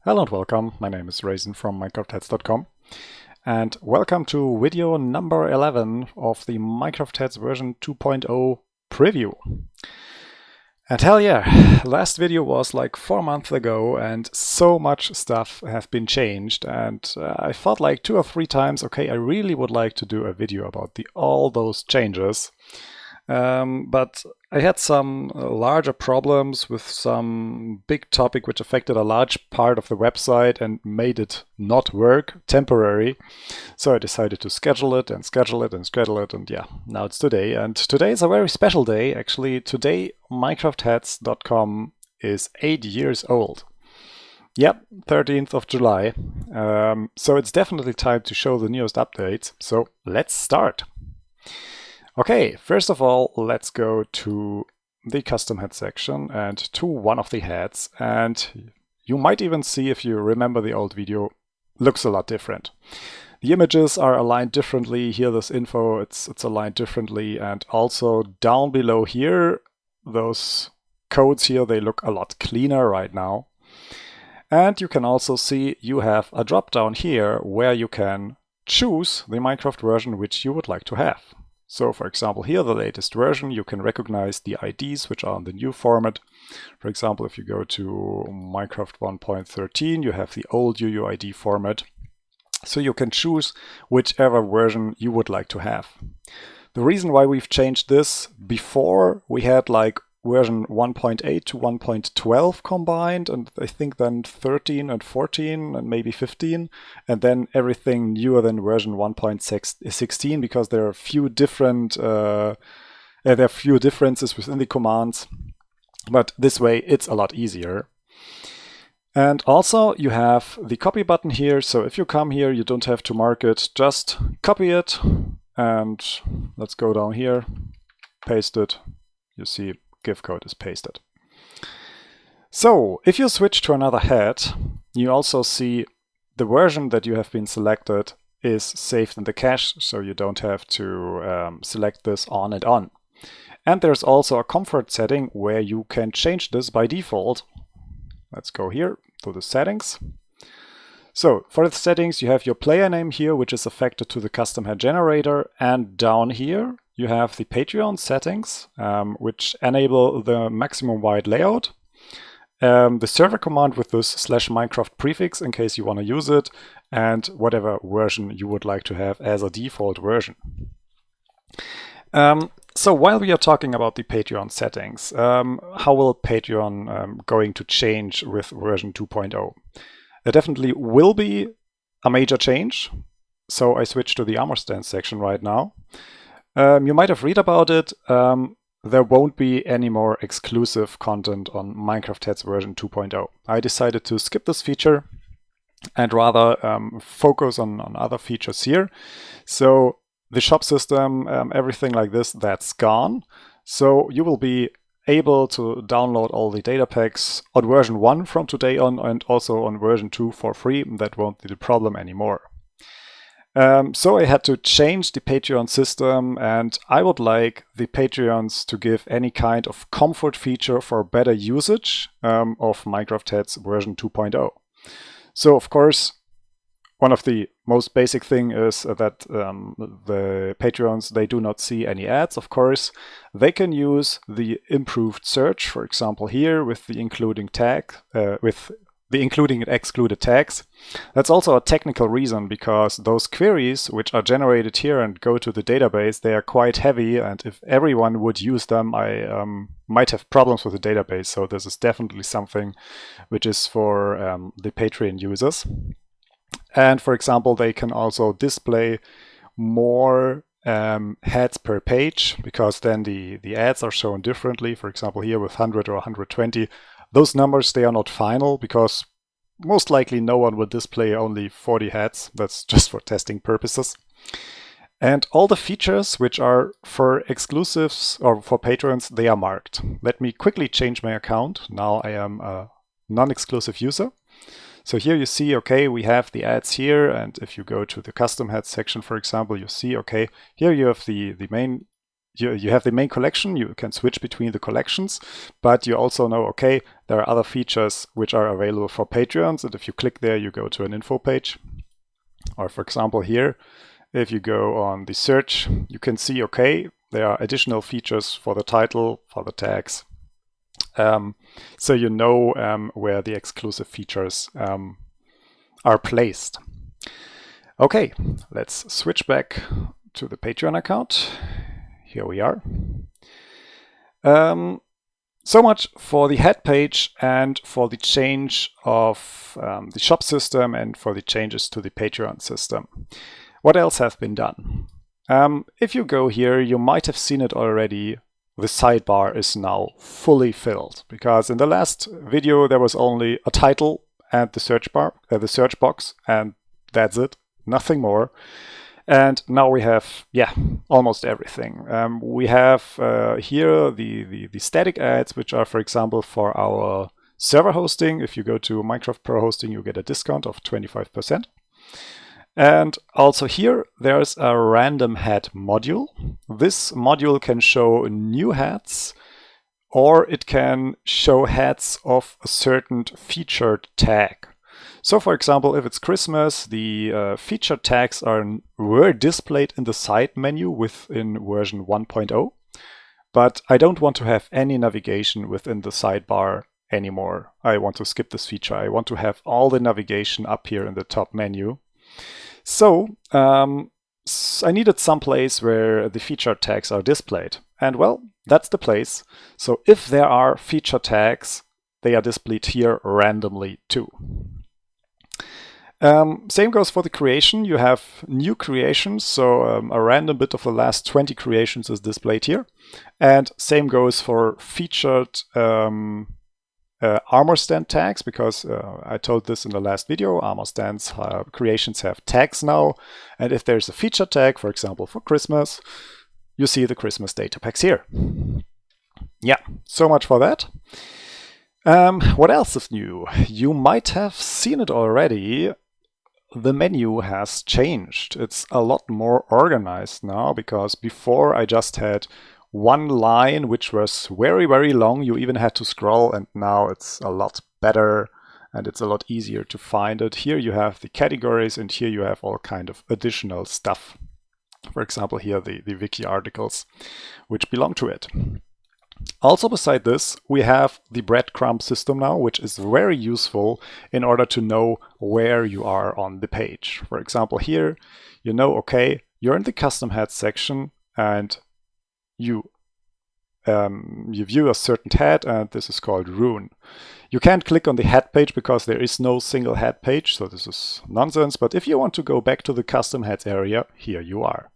Hello and welcome. My name is Raisin from MinecraftHeads.com, and welcome to video number 11 of the Minecraft Heads version 2.0 preview. And hell yeah, last video was like 4 months ago and so much stuff have been changed, and I felt like 2 or 3 times, okay, I really would like to do a video about all those changes. But I had some larger problems with some big topic which affected a large part of the website and made it not work temporary. So I decided to schedule it and schedule it and schedule it, and yeah, now it's today. And today is a very special day. Actually, today MinecraftHeads.com is 8 years old. Yep, 13th of July. So it's definitely time to show the newest updates. So let's start. Okay, first of all, let's go to the custom head section and to one of the heads. And you might even see, if you remember the old video, looks a lot different. The images are aligned differently. Here, this info, it's aligned differently. And also down below here, those codes here, they look a lot cleaner right now. And you can also see you have a drop down here where you can choose the Minecraft version which you would like to have. So for example, here, the latest version, you can recognize the IDs which are in the new format. For example, if you go to Minecraft 1.13, you have the old UUID format. So you can choose whichever version you would like to have. The reason why we've changed this, before we had like version 1.8 to 1.12 combined, and I think then 13 and 14 and maybe 15, and then everything newer than version 1.16, because there are a few differences within the commands, but this way it's a lot easier. And also you have the copy button here, so if you come here you don't have to mark it, just copy it, and let's go down here, paste it, you see GIF code is pasted. So if you switch to another head, you also see the version that you have been selected is saved in the cache, so you don't have to select this on and on. And there's also a comfort setting where you can change this by default. Let's go here to the settings. So for the settings, you have your player name here, which is affected to the custom head generator, and down here you have the Patreon settings, which enable the maximum wide layout, the server command with this /Minecraft prefix in case you want to use it, and whatever version you would like to have as a default version. So while we are talking about the Patreon settings, how will Patreon going to change with version 2.0? There definitely will be a major change. So I switch to the armor stand section right now. You might have read about it. There won't be any more exclusive content on Minecraft Heads version 2.0. I decided to skip this feature and rather focus on other features here. So the shop system, everything like this, that's gone. So you will be able to download all the data packs on version 1 from today on, and also on version 2 for free. That won't be the problem anymore. So I had to change the Patreon system, and I would like the Patreons to give any kind of comfort feature for better usage of Minecraft Heads version 2.0. So of course, one of the most basic thing is that the Patreons, they do not see any ads, of course. They can use the improved search, for example here, with the including tag, with the including and excluded tags. That's also a technical reason, because those queries which are generated here and go to the database, they are quite heavy, and if everyone would use them, I might have problems with the database. So this is definitely something which is for the Patreon users. And for example, they can also display more heads per page, because then the ads are shown differently. For example, here with 100 or 120, those numbers, they are not final, because most likely no one will display only 40 heads. That's just for testing purposes. And all the features which are for exclusives or for patrons, they are marked. Let me quickly change my account. Now I am a non-exclusive user. So here you see, okay, we have the ads here, and if you go to the custom head section, for example, you see, okay, here you have the main you have the main collection, you can switch between the collections, but you also know, okay, there are other features which are available for Patreons, and if you click there, you go to an info page. Or for example here, if you go on the search, you can see, okay, there are additional features for the title, for the tags. So you know where the exclusive features are placed. Okay, let's switch back to the Patreon account. Here we are. So much for the head page and for the change of the shop system and for the changes to the Patreon system. What else has been done? If you go here, you might have seen it already. The sidebar is now fully filled, because in the last video there was only a title and the search bar, the search box, and that's it, nothing more. And now we have, yeah, almost everything. We have here the static ads, which are, for example, for our server hosting. If you go to Minecraft Pro Hosting, you get a discount of 25%. And also here, there's a random head module. This module can show new heads, or it can show heads of a certain featured tag. So for example, if it's Christmas, the featured tags were displayed in the side menu within version 1.0, but I don't want to have any navigation within the sidebar anymore. I want to skip this feature. I want to have all the navigation up here in the top menu. So I needed some place where the featured tags are displayed. And well, that's the place. So if there are feature tags, they are displayed here randomly too. Same goes for the creation. You have new creations, so a random bit of the last 20 creations is displayed here. And same goes for featured armor stand tags, because I told this in the last video, armor stands creations have tags now. And if there's a feature tag, for example, for Christmas, you see the Christmas data packs here. Yeah, so much for that. What else is new? You might have seen it already. The menu has changed. It's a lot more organized now, because before I just had one line which was very, very long. You even had to scroll, and now it's a lot better and it's a lot easier to find it. Here you have the categories, and here you have all kind of additional stuff. For example, here the wiki articles which belong to it. Also beside this, we have the breadcrumb system now, which is very useful in order to know where you are on the page. For example, here, you know, okay, you're in the custom head section, and you view a certain head, and this is called Rune. You can't click on the head page because there is no single head page, so this is nonsense. But if you want to go back to the custom heads area, here you are.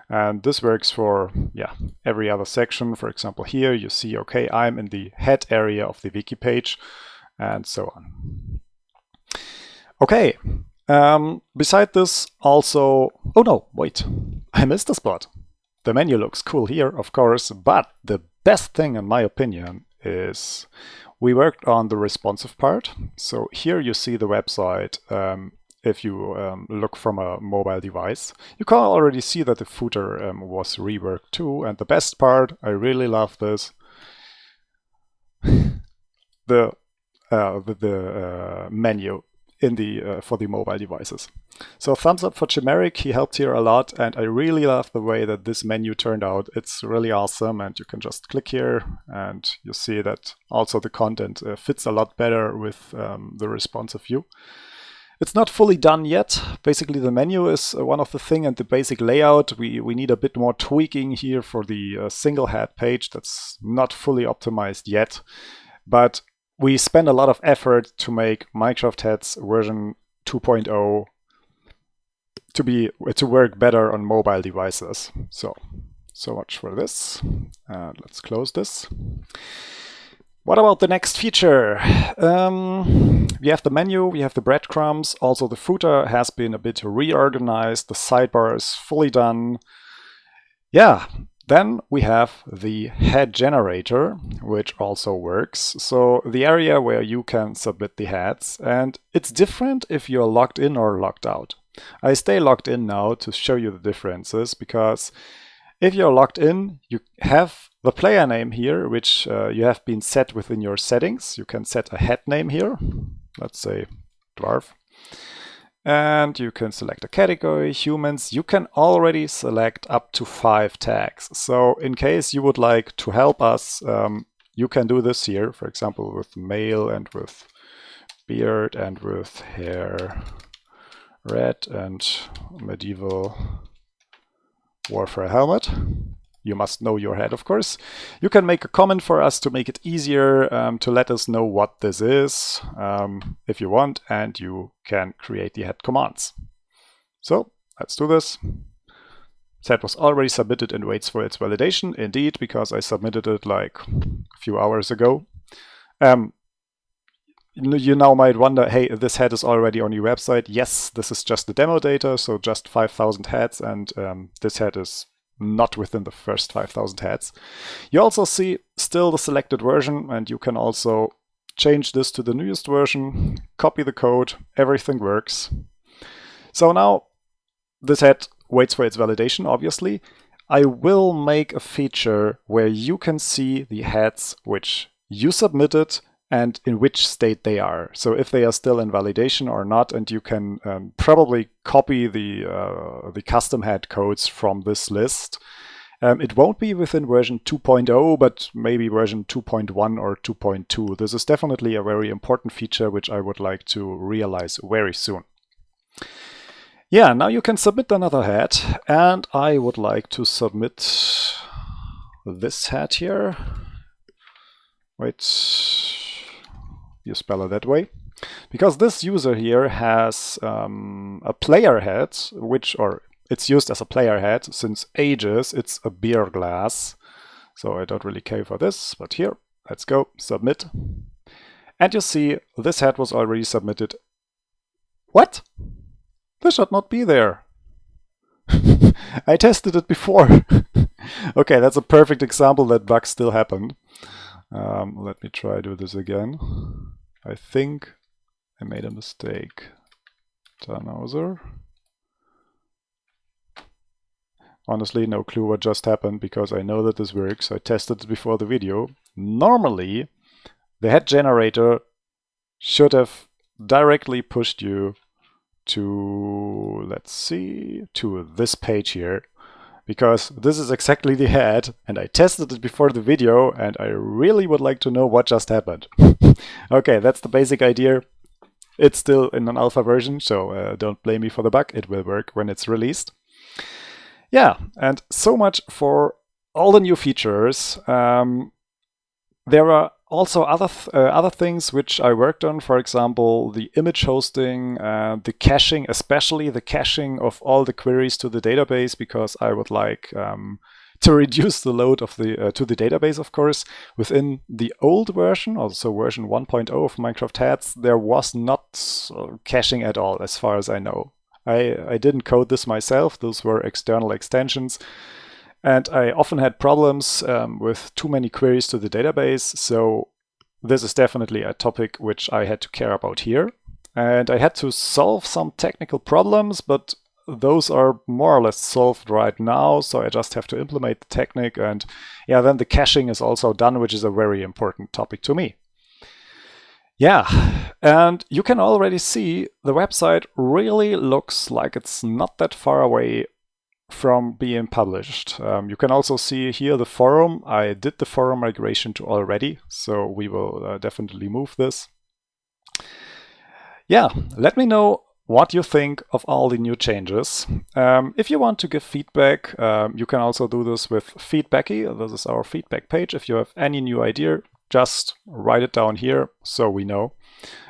And this works for, yeah, every other section. For example, here you see, okay, I'm in the head area of the wiki page, and so on. Okay, beside this also, oh no, wait, I missed a spot. The menu looks cool here, of course, but the best thing, in my opinion, is we worked on the responsive part. So here you see the website. If you look from a mobile device, you can already see that the footer was reworked too. And the best part, I really love this, the menu in the for the mobile devices. So thumbs up for Chimeric, he helped here a lot, and I really love the way that this menu turned out. It's really awesome, and you can just click here and you see that also the content fits a lot better with the responsive view. It's not fully done yet. Basically the menu is one of the things, and the basic layout. We need a bit more tweaking here for the single head page. That's not fully optimized yet, but we spend a lot of effort to make Minecraft Heads version 2.0 to work better on mobile devices. So much for this. Let's close this. What about the next feature? We have the menu, we have the breadcrumbs. Also the footer has been a bit reorganized. The sidebar is fully done. Yeah. Then we have the head generator, which also works. So the area where you can submit the heads, and it's different if you're logged in or logged out. I stay logged in now to show you the differences, because If you're logged in, you have the player name here, which you have been set within your settings. You can set a head name here, let's say dwarf. And you can select a category, humans. You can already select up to 5 tags. So in case you would like to help us, you can do this here, for example, with male and with beard and with hair red and medieval warfare helmet. You must know your head, of course. You can make a comment for us to make it easier to let us know what this is if you want, and you can create the head commands. So let's do this. Set was already submitted and waits for its validation. Indeed, because I submitted it like a few hours ago. You now might wonder, hey, this head is already on your website. Yes, this is just the demo data, so just 5,000 heads, and this head is not within the first 5,000 heads. You also see still the selected version, and you can also change this to the newest version, copy the code, everything works. So now this head waits for its validation, obviously. I will make a feature where you can see the heads which you submitted and in which state they are. So if they are still in validation or not, and you can probably copy the custom head codes from this list. It won't be within version 2.0, but maybe version 2.1 or 2.2. This is definitely a very important feature which I would like to realize very soon. Yeah, now you can submit another head, and I would like to submit this head here. Wait. You spell it that way, because this user here has a player head, or it's used as a player head since ages. It's a beer glass, so I don't really care for this, but here, let's go, submit. And you see this head was already submitted. What? This should not be there. I tested it before. Okay, that's a perfect example that bugs still happen. Let me try to do this again. I think I made a mistake. Browser. Honestly, no clue what just happened, because I know that this works. I tested it before the video. Normally, the head generator should have directly pushed you to, let's see, to this page here. Because this is exactly the head, and I tested it before the video, and I really would like to know what just happened. Okay, that's the basic idea. It's still in an alpha version, so don't blame me for the bug. It will work when it's released. Yeah, and so much for all the new features. There are also other things which I worked on, for example, the image hosting, the caching, especially the caching of all the queries to the database, because I would like to reduce the load of to the database, of course. Within the old version, also version 1.0 of Minecraft Heads, there was not caching at all, as far as I know. I didn't code this myself. Those were external extensions. And I often had problems with too many queries to the database, so this is definitely a topic which I had to care about here. And I had to solve some technical problems, but those are more or less solved right now, so I just have to implement the technique, and yeah, then the caching is also done, which is a very important topic to me. Yeah, and you can already see the website really looks like it's not that far away from being published. You can also see here the forum. I did the forum migration to already, so we will definitely move this. Yeah, let me know what you think of all the new changes. If you want to give feedback, you can also do this with Feedbacky. This is our feedback page. If you have any new idea, just write it down here so we know.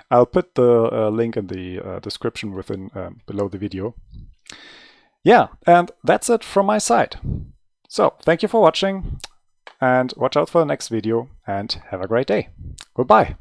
I'll put the link in the description within below the video. Yeah, and that's it from my side. So, thank you for watching, and watch out for the next video, and have a great day. Goodbye.